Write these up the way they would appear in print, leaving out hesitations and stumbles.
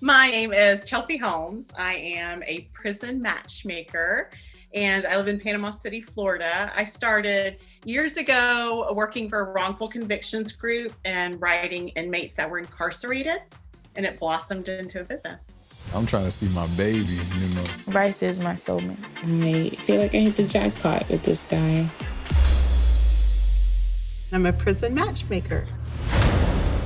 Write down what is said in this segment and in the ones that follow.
My name is Chelsea Holmes. I am a prison matchmaker and I live in Panama City, Florida. I started years ago working for a wrongful convictions group and writing inmates that were incarcerated, and it blossomed into a business. I'm trying to see my baby, Bryce is my soulmate. I feel like I hit the jackpot with this guy. I'm a prison matchmaker.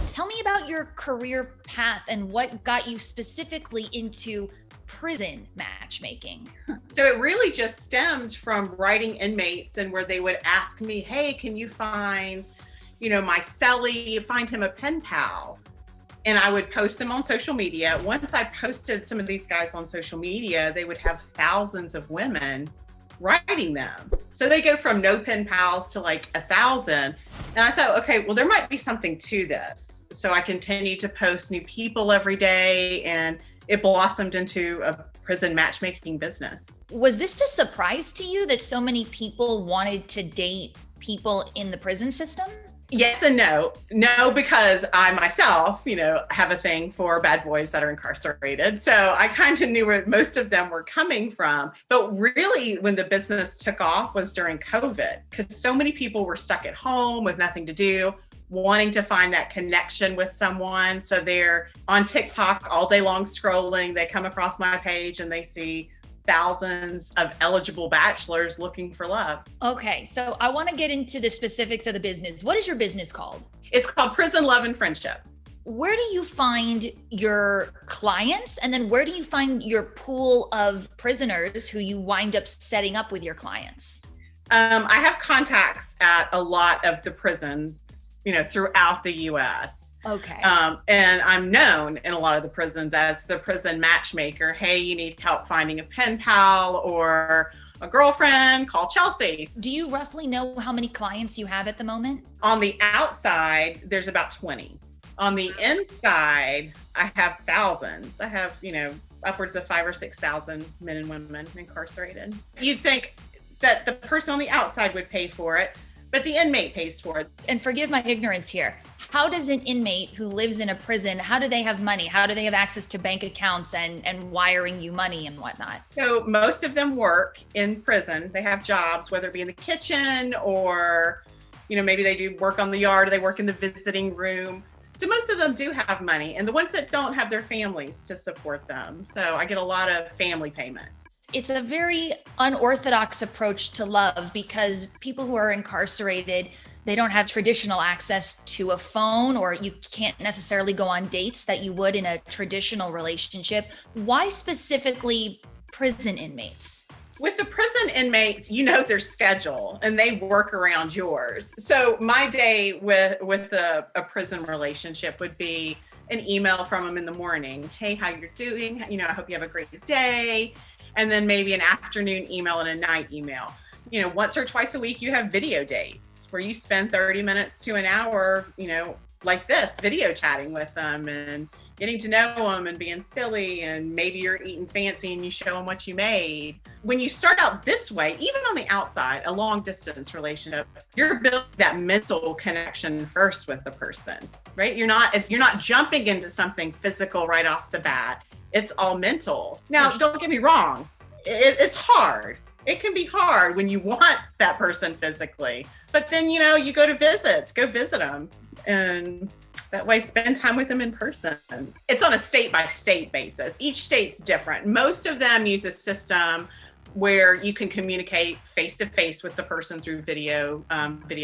Tell me about your career path and what got you specifically into prison matchmaking. So it really just stemmed from writing inmates, and where they would ask me, hey, can you find, my cellie, find him a pen pal? And I would post them on social media. Once I posted some of these guys on social media, they would have thousands of women writing them. So they go from no pen pals to like 1,000. And I thought, okay, well, there might be something to this. So I continued to post new people every day, and it blossomed into a prison matchmaking business. Was this a surprise to you that so many people wanted to date people in the prison system? Yes and no. No, because I myself, have a thing for bad boys that are incarcerated. So I kind of knew where most of them were coming from. But really, when the business took off was during COVID, because so many people were stuck at home with nothing to do, wanting to find that connection with someone. So they're on TikTok all day long scrolling. They come across my page and they see thousands of eligible bachelors looking for love. Okay, so I want to get into the specifics of the business. What is your business called? It's called Prison Love and Friendship. Where do you find your clients? And then where do you find your pool of prisoners who you wind up setting up with your clients? I have contacts at a lot of the prisons, throughout the US. Okay. And I'm known in a lot of the prisons as the prison matchmaker. Hey, you need help finding a pen pal or a girlfriend, call Chelsea. Do you roughly know how many clients you have at the moment? On the outside, there's about 20. On the inside, I have thousands. I have, upwards of 5,000 or 6,000 men and women incarcerated. You'd think that the person on the outside would pay for it, but the inmate pays for it. And forgive my ignorance here. How does an inmate who lives in a prison, how do they have money? How do they have access to bank accounts and wiring you money and whatnot? So most of them work in prison. They have jobs, whether it be in the kitchen or, maybe they do work on the yard, or they work in the visiting room. So most of them do have money, and the ones that don't have their families to support them. So I get a lot of family payments. It's a very unorthodox approach to love, because people who are incarcerated, they don't have traditional access to a phone, or you can't necessarily go on dates that you would in a traditional relationship. Why specifically prison inmates? With the prison inmates, their schedule and they work around yours. So my day with a prison relationship would be an email from them in the morning. Hey, how you're doing? I hope you have a great day. And then maybe an afternoon email and a night email. Once or twice a week, you have video dates where you spend 30 minutes to an hour, like this, video chatting with them and getting to know them and being silly, and maybe you're eating fancy and you show them what you made. When you start out this way, even on the outside, a long distance relationship, you're building that mental connection first with the person, right? You're not jumping into something physical right off the bat. It's all mental. Now, don't get me wrong. It's hard. It can be hard when you want that person physically, but then, you go to go visit them, and that way spend time with them in person. It's on a state by state basis. Each state's different. Most of them use a system where you can communicate face to face with the person through video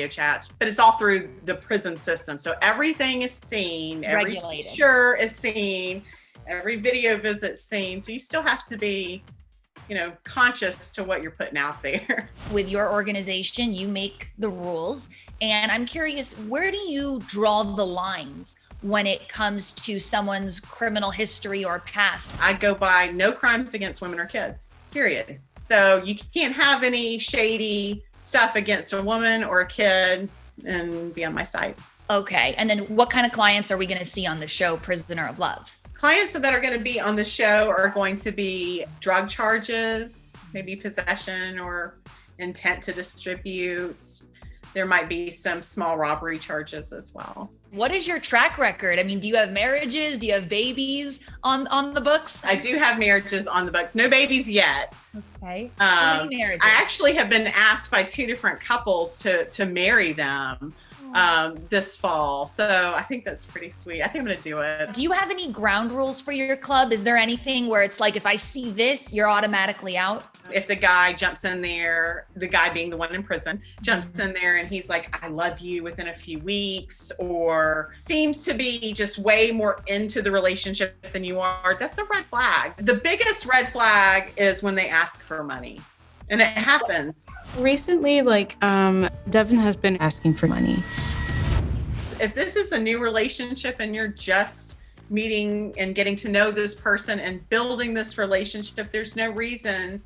chat, but it's all through the prison system. So everything is seen, every picture is seen, every video visit's seen. So you still have to be, conscious to what you're putting out there. With your organization, you make the rules. And I'm curious, where do you draw the lines when it comes to someone's criminal history or past? I go by no crimes against women or kids, period. So you can't have any shady stuff against a woman or a kid and be on my site. Okay. And then what kind of clients are we going to see on the show, Prisoner of Love? Clients that are going to be on the show are going to be drug charges, maybe possession or intent to distribute. There might be some small robbery charges as well. What is your track record? I mean, do you have marriages? Do you have babies on the books? I do have marriages on the books. No babies yet. Okay. How many marriages? I actually have been asked by 2 different couples to marry them this fall. So I think that's pretty sweet. I think I'm going to do it. Do you have any ground rules for your club? Is there anything where it's like, if I see this, you're automatically out? If the guy jumps in there, the guy being the one in prison, jumps in there and he's like, I love you within a few weeks, or seems to be just way more into the relationship than you are, that's a red flag. The biggest red flag is when they ask for money. And it happens. Recently, Devin has been asking for money. If this is a new relationship and you're just meeting and getting to know this person and building this relationship, there's no reason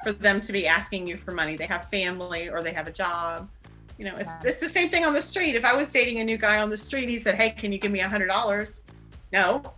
for them to be asking you for money. They have family or they have a job. You know, it's the same thing on the street. If I was dating a new guy on the street, he said, hey, can you give me $100? No.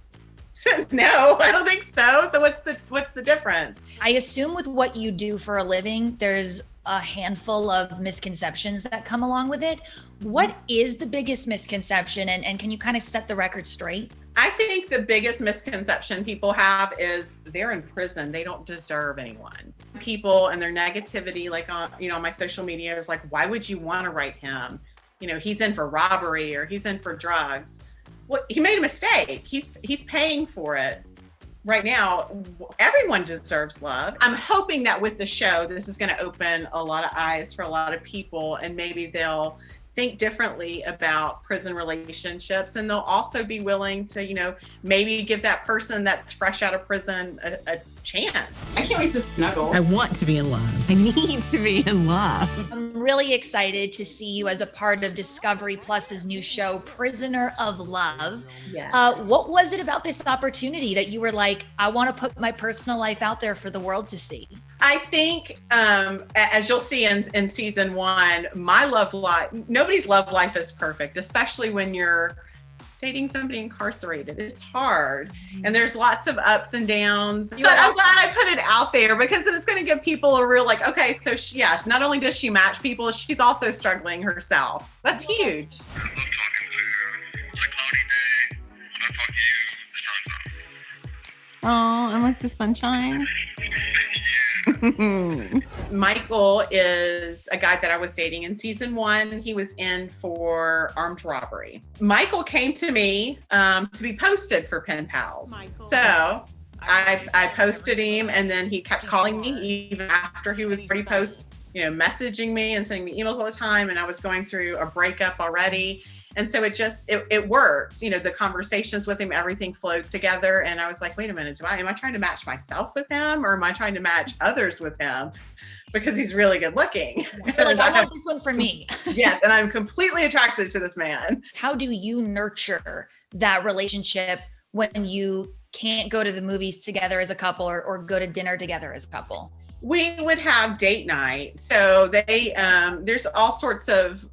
No, I don't think so. So what's the difference? I assume with what you do for a living, there's a handful of misconceptions that come along with it. What is the biggest misconception, and can you kind of set the record straight? I think the biggest misconception people have is they're in prison. They don't deserve anyone. People and their negativity, like on my social media, is like, why would you want to write him? You know, he's in for robbery or he's in for drugs. Well, he made a mistake. He's paying for it. Right now, everyone deserves love. I'm hoping that with the show, this is going to open a lot of eyes for a lot of people, and maybe they'll think differently about prison relationships, and they'll also be willing to, maybe give that person that's fresh out of prison a chance. I can't wait to snuggle. I want to be in love. I need to be in love. I'm really excited to see you as a part of Discovery Plus's new show, Prisoner of Love. Yes. What was it about this opportunity that you were like, I want to put my personal life out there for the world to see? I think, as you'll see in season 1, my love life, nobody's love life is perfect, especially when you're dating somebody incarcerated. It's hard. And there's lots of ups and downs. But I'm glad I put it out there, because then it's going to give people a real okay, so not only does she match people, she's also struggling herself. That's huge. Oh, I'm like the sunshine. Michael is a guy that I was dating in season 1. He was in for armed robbery. Michael came to me to be posted for Pen Pals. So I posted him, and then he kept calling me even after he was already posted, messaging me and sending me emails all the time. And I was going through a breakup already. And so it works. The conversations with him, everything flowed together. And I was like, wait a minute, am I trying to match myself with him, or am I trying to match others with him? Because he's really good looking. You're like, I want this one for me. Yes, and I'm completely attracted to this man. How do you nurture that relationship when you can't go to the movies together as a couple, or go to dinner together as a couple? We would have date night. So there's all sorts of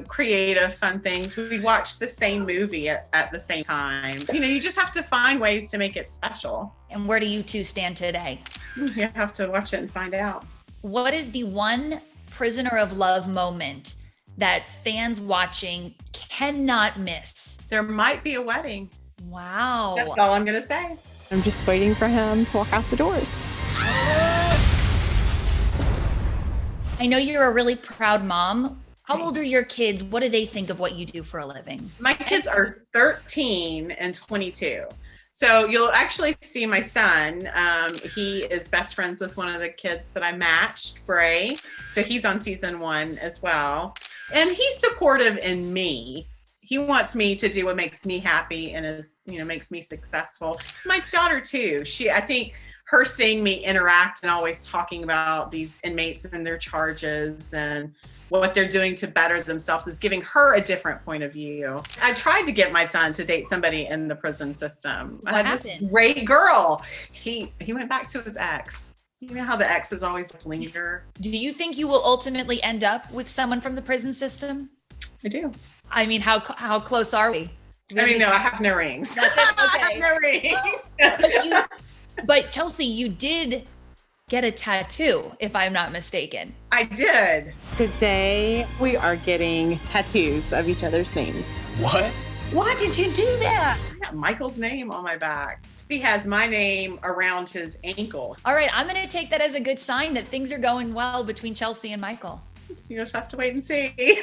creative, fun things. We watch the same movie at the same time. You just have to find ways to make it special. And where do you two stand today? You have to watch it and find out. What is the one Prisoner of Love moment that fans watching cannot miss? There might be a wedding. Wow. That's all I'm going to say. I'm just waiting for him to walk out the doors. I know you're a really proud mom. How old are your kids? What do they think of what you do for a living? My kids are 13 and 22. So you'll actually see my son. He is best friends with one of the kids that I matched, Bray. So he's on season 1 as well. And he's supportive in me. He wants me to do what makes me happy and makes me successful. My daughter too. I think her seeing me interact and always talking about these inmates and their charges and what they're doing to better themselves is giving her a different point of view. I tried to get my son to date somebody in the prison system. What I had this great girl. He went back to his ex. You know how the exes always linger? Do you think you will ultimately end up with someone from the prison system? I do. I mean, how close are we? No, I have no rings. Okay. I have no rings. But Chelsea, you did get a tattoo, if I'm not mistaken. I did. Today, we are getting tattoos of each other's names. What? Why did you do that? I got Michael's name on my back. He has my name around his ankle. All right, I'm going to take that as a good sign that things are going well between Chelsea and Michael. You just have to wait and see.